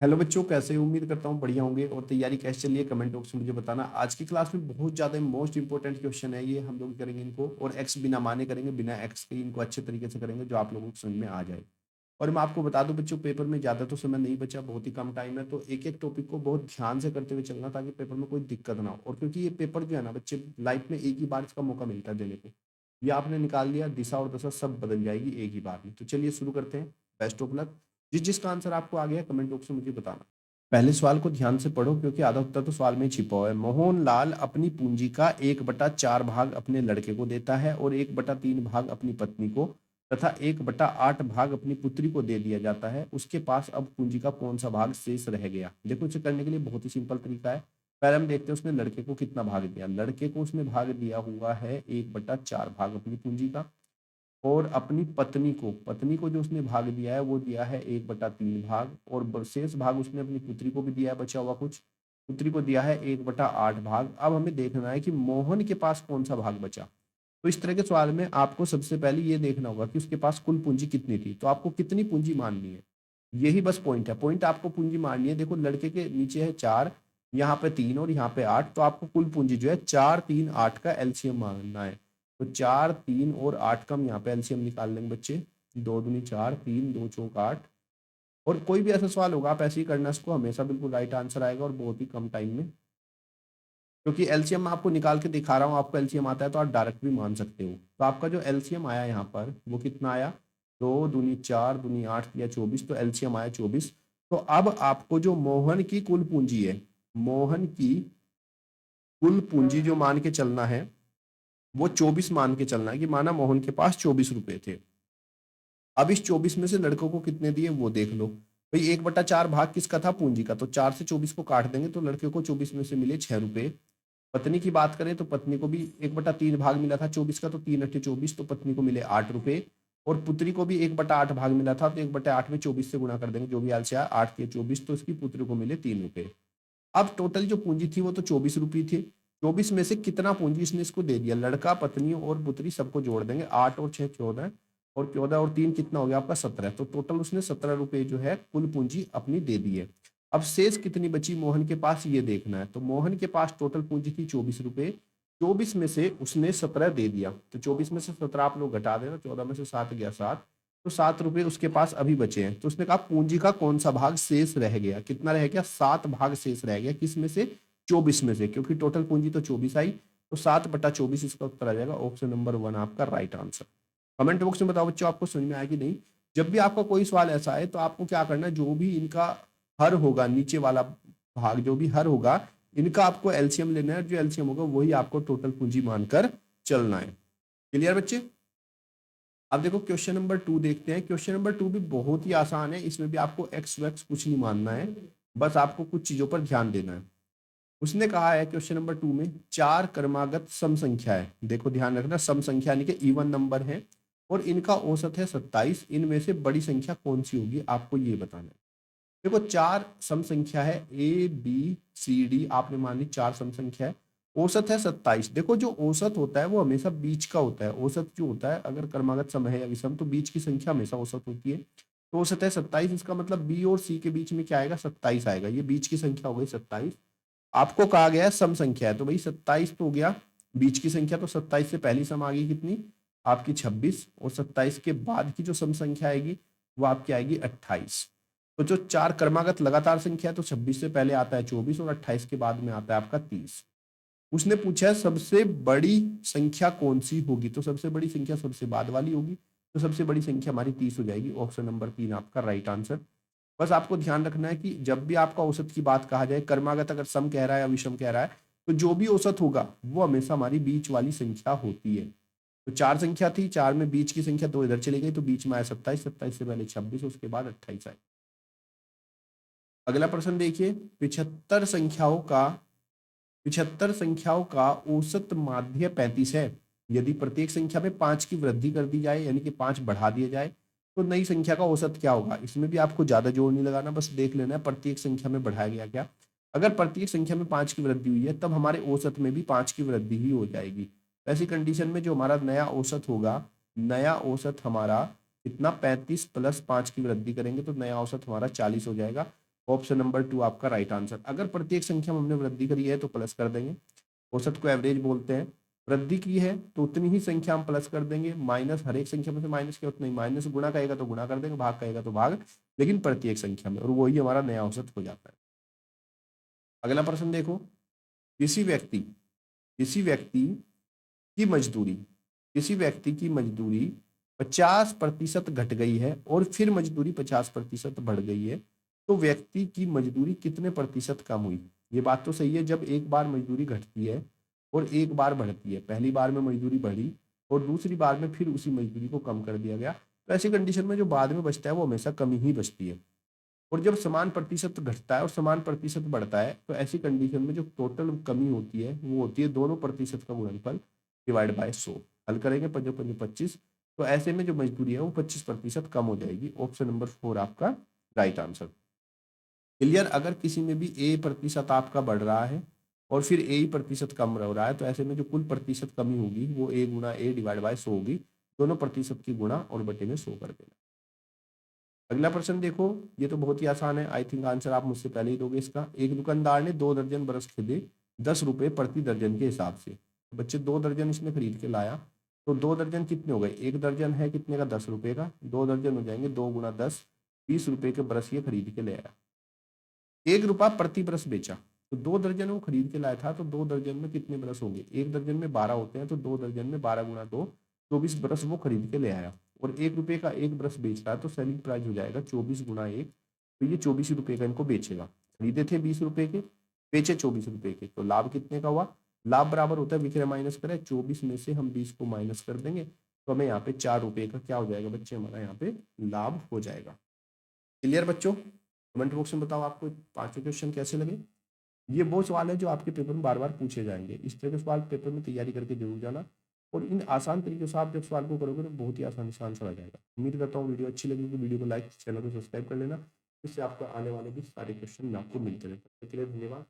Hello बच्चों, कैसे हो? उम्मीद करता हूँ बढ़िया होंगे। और तैयारी कैसे चल रही है कमेंट बॉक्स में मुझे बताना। आज की क्लास में बहुत ज़्यादा मोस्ट इंपॉर्टेंट क्वेश्चन है ये, हम लोग करेंगे इनको। और एक्स बिना माने करेंगे, बिना एक्स के इनको अच्छे तरीके से करेंगे जो आप लोगों को समझ में आ जाए। और मैं आपको बता दूं बच्चों, पेपर में ज़्यादा तो समय नहीं बचा, बहुत ही कम टाइम है, तो एक एक टॉपिक को बहुत ध्यान से करते हुए चलना ताकि पेपर में कोई दिक्कत ना हो। और क्योंकि ये पेपर जो है ना बच्चे, लाइफ में एक ही बार इसका मौका मिलता है देने को। ये आपने निकाल लिया, दिशा और दशा सब बदल जाएगी एक ही बार में। तो चलिए शुरू करते हैं। Best of luck. जिसका आंसर आपको आ गया कमेंट बॉक्स में मुझे बताना। पहले सवाल को ध्यान से पढ़ो क्योंकि आधा उत्तर तो सवाल में ही छिपा हुआ है। मोहनलाल अपनी पूंजी का 1/4 भाग अपने लड़के को देता है और 1/3 भाग अपनी पत्नी को तथा 1/8 भाग अपनी पुत्री को दे दिया जाता है। उसके पास अब पूंजी का कौन सा भाग शेष रह गया? देखो, इसे करने के लिए बहुत ही सिंपल तरीका है। पहले हम देखते हैं उसने लड़के को कितना भाग दिया। लड़के को उसने भाग दिया हुआ है 1/4 भाग अपनी पूंजी का। और अपनी पत्नी को जो उसने भाग दिया है वो दिया है 1/3 भाग। और शेष भाग उसने अपनी पुत्री को भी दिया है, बचा हुआ कुछ। पुत्री को दिया है 1/8 भाग। अब हमें देखना है कि मोहन के पास कौन सा भाग बचा। तो इस तरह के सवाल में आपको सबसे पहले ये देखना होगा कि उसके पास कुल पूंजी कितनी थी। तो आपको कितनी पूंजी माननी है, यही बस पॉइंट है। पॉइंट आपको पूंजी माननी है। देखो, लड़के के नीचे है 4, यहाँ पे 3 और यहाँ पे 8। तो आपको कुल पूंजी जो है 4, 3, 8 का एलसीएम मानना है। तो 4, 3 और 8 का हम यहाँ पे एलसीएम निकाल लेंगे बच्चे। 2 दूनी 4, 3 2 चौक 8। और कोई भी ऐसा सवाल होगा आप ऐसे ही करना, इसको हमेशा बिल्कुल राइट आंसर आएगा और बहुत ही कम टाइम में। क्योंकि एलसीएम मैं आपको निकाल के दिखा रहा हूँ, आपको एलसीएम आता है तो आप डायरेक्ट भी मान सकते हो। तो आपका जो एलसीएम आया यहाँ पर वो कितना आया? 2 दूनी 4 दूनी 8 या 24। तो एलसीएम आया 24। तो अब आपको जो मोहन की कुल पूंजी है, मोहन की कुल पूंजी जो मान के चलना है वो 24 मान के चलना है। कि माना मोहन के पास 24 रुपए थे। अब इस 24 में से लड़कों को कितने दिए वो देख लो। भाई 1/4 भाग किसका था? पूंजी का। तो 4 से 24 को काट देंगे तो लड़के को 24 में से मिले 6 रुपए। पत्नी की बात करें तो पत्नी को भी 1/3 भाग मिला था 24 का, तो 3 × 8 = 24। तो पत्नी को मिले 8 रुपए। और पुत्री को भी 1/8 भाग मिला था, तो 1/8 में 24 से गुणा कर देंगे, जो भी आंसर आया 8 के 24। तो इसकी पुत्री को मिले 3 रुपए। अब टोटल जो पूंजी थी वो तो 24 रुपये थी। 24 में से कितना पूंजी इसने इसको दे दिया? लड़का, पत्नी और पुत्री सबको जोड़ देंगे। 8 और 6 14। और 14 और 3 कितना हो गया आपका? 17। तो टोटल उसने 17 रुपए जो है कुल पूंजी अपनी दे दी है। अब शेष कितनी बची मोहन के पास ये देखना है। तो मोहन के पास टोटल पूंजी थी 24 रुपए। 24 में से उसने 17 दे दिया। तो 24 में से 17 आप लोग घटा देना। 14 में से 7 गया 7। तो 7 रुपए उसके पास अभी बचे हैं। तो उसने कहा पूंजी का कौन सा भाग शेष रह गया? कितना रह गया? 7 भाग शेष रह गया। किस में से? 24 में से, क्योंकि टोटल पूंजी तो 24 आई। तो 7/24 इसका उत्तर आ जाएगा। ऑप्शन नंबर 1 आपका राइट आंसर। कमेंट बॉक्स में बताओ बच्चों आपको समझ में आया कि नहीं। जब भी आपका कोई सवाल ऐसा है तो आपको क्या करना है, जो भी इनका हर होगा, नीचे वाला भाग जो भी हर होगा, इनका आपको एलसीएम लेना है। जो एलसीएम होगा वही आपको टोटल पूंजी मानकर चलना है। क्लियर बच्चे? अब देखो क्वेश्चन नंबर 2 देखते हैं। क्वेश्चन नंबर 2 भी बहुत ही आसान है। इसमें भी आपको एक्स वैक्स कुछ नहीं मानना है, बस आपको कुछ चीजों पर ध्यान देना है। उसने कहा है क्वेश्चन नंबर 2 में 4 क्रमागत सम संख्या है। देखो ध्यान रखना, सम संख्या यानी कि इवन नंबर है और इनका औसत है 27। इनमें से बड़ी संख्या कौन सी होगी आपको ये बताना है। देखो 4 सम संख्या है, ए बी सी डी आपने मान ली 4 सम संख्या है। औसत है 27। देखो जो औसत होता है वो हमेशा बीच का होता है। औसत जो होता है, अगर क्रमागत सम है या विषम, तो बीच की संख्या हमेशा औसत होती है। तो औसत है 27। इसका मतलब बी और सी के बीच में क्या आएगा? 27 आएगा। ये बीच की संख्या हो गई 27। आपको कहा गया है सम संख्या है, तो भाई 27 तो हो गया बीच की संख्या। तो 27 से पहली सम आ गई कितनी? आपकी 26। और 27 के बाद की जो सम संख्या आएगी वो आपकी आएगी 28। तो जो 4 क्रमागत लगातार संख्या है, तो 26 से पहले आता है 24 और 28 के बाद में आता है आपका 30। उसने पूछा है सबसे बड़ी संख्या कौन सी होगी। तो सबसे बड़ी संख्या सबसे बाद वाली होगी। तो सबसे बड़ी संख्या हमारी 30 हो जाएगी। ऑप्शन नंबर 3 आपका राइट आंसर। बस आपको ध्यान रखना है कि जब भी आपका औसत की बात कहा जाए, क्रमागत अगर सम कह रहा है या विषम कह रहा है, तो जो भी औसत होगा वो हमेशा हमारी बीच वाली संख्या होती है। तो 4 संख्या थी, 4 में बीच की संख्या 2 इधर चली गई, तो बीच में आया 27। 27 से पहले 26, उसके बाद 28 आए। अगला प्रश्न देखिए। 75 संख्याओं का औसत माध्य 35 है। यदि प्रत्येक संख्या में 5 की वृद्धि कर दी जाए, यानी कि 5 बढ़ा दिया जाए, तो नई संख्या का औसत क्या होगा? इसमें भी आपको ज्यादा जोर नहीं लगाना, बस देख लेना है प्रत्येक संख्या में बढ़ाया गया क्या। अगर प्रत्येक संख्या में 5 की वृद्धि हुई है, तब हमारे औसत में भी 5 की वृद्धि ही हो जाएगी। ऐसी कंडीशन में जो हमारा नया औसत होगा, नया औसत हमारा कितना? 35 + 5 की वृद्धि करेंगे तो नया औसत हमारा 40 हो जाएगा। ऑप्शन नंबर 2 आपका राइट आंसर। अगर प्रत्येक संख्या में हमने वृद्धि करी है तो प्लस कर देंगे, औसत को एवरेज बोलते हैं। वृद्धि की है तो उतनी ही संख्या हम प्लस कर देंगे, माइनस हर एक संख्या में से माइनस किया उतना ही, माइनस गुणा कहेगा तो गुणा कर देंगे, भाग कहेगा तो भाग, लेकिन प्रत्येक संख्या में, और वही हमारा नया औसत हो जाता है। अगला प्रश्न देखो, किसी व्यक्ति की मजदूरी किसी व्यक्ति की मजदूरी 50% घट गई है और फिर मजदूरी 50% बढ़ गई है, तो व्यक्ति की मजदूरी कितने प्रतिशत कम हुई? ये बात तो सही है, जब एक बार मजदूरी घटती है और एक बार बढ़ती है, पहली बार में मजदूरी बढ़ी और दूसरी बार में फिर उसी मजदूरी को कम कर दिया गया, तो ऐसी कंडीशन में जो बाद में बचता है वो हमेशा कमी ही बचती है। और जब समान प्रतिशत घटता है और समान प्रतिशत बढ़ता है, तो ऐसी कंडीशन में जो टोटल कमी होती है वो होती है दोनों प्रतिशत का गुणनफल डिवाइड बाय 100। हल करेंगे 5 5 25, तो ऐसे में जो मजदूरी है वो 25% कम हो जाएगी। ऑप्शन नंबर 4 आपका राइट आंसर। क्लियर? अगर किसी में भी ए प्रतिशत आपका बढ़ रहा है और फिर ए ही प्रतिशत कम हो रहा है, तो ऐसे में जो कुल प्रतिशत कमी होगी वो ए गुणा ए डिवाइड बाय 100 होगी। दोनों प्रतिशत की गुणा और बटे में 100 कर देना। अगला प्रश्न देखो, ये तो बहुत ही आसान है, आई थिंक आंसर आप मुझसे पहले ही दोगे इसका। एक दुकानदार ने 2 दर्जन ब्रश खरीदे 10 रुपए प्रति दर्जन के हिसाब से। बच्चे 2 दर्जन इसने खरीद के लाया, तो 2 दर्जन कितने हो गए? एक दर्जन है कितने का? 10 रुपए का। 2 दर्जन हो जाएंगे 2 गुणा 10, 20 रुपए के ब्रश ये खरीद के ले आया। 1 रुपया प्रति ब्रश बेचा, तो 2 दर्जन वो खरीद के लाया था, तो 2 दर्जन में कितने ब्रश होंगे? एक दर्जन में 12 होते हैं, तो 2 दर्जन में 12 गुणा 2, 24 ब्रश वो खरीद के ले आया। और 1 रुपए का एक ब्रश बेच रहा है, तो सेलिंग प्राइस हो जाएगा 24 गुणा 1, तो ये 24 रुपए का इनको बेचेगा। खरीदे थे 20 रुपए के, बेचे 24 रुपए के, तो लाभ कितने का हुआ? लाभ बराबर होता है विक्रय माइनस करें, 24 में से हम 20 को माइनस कर देंगे, तो हमें यहाँ पे 4 रुपए का क्या हो जाएगा बच्चे? हमारा यहाँ पे लाभ हो जाएगा। क्लियर बच्चों? कमेंट बॉक्स में बताओ आपको 5 क्वेश्चन कैसे लगे। ये वो सवाल है जो आपके पेपर में बार बार पूछे जाएंगे, इस तरह के सवाल पेपर में तैयारी करके जरूर जाना, और इन आसान तरीके से आप जब सवाल को करोगे तो बहुत ही आसानी से आंसर आ जाएगा। उम्मीद करता हूँ वीडियो अच्छी लगी तो वीडियो को लाइक, चैनल को सब्सक्राइब कर लेना, इससे आपको आने वाले भी सारे क्वेश्चन आपको मिलते रहते हैं। धन्यवाद।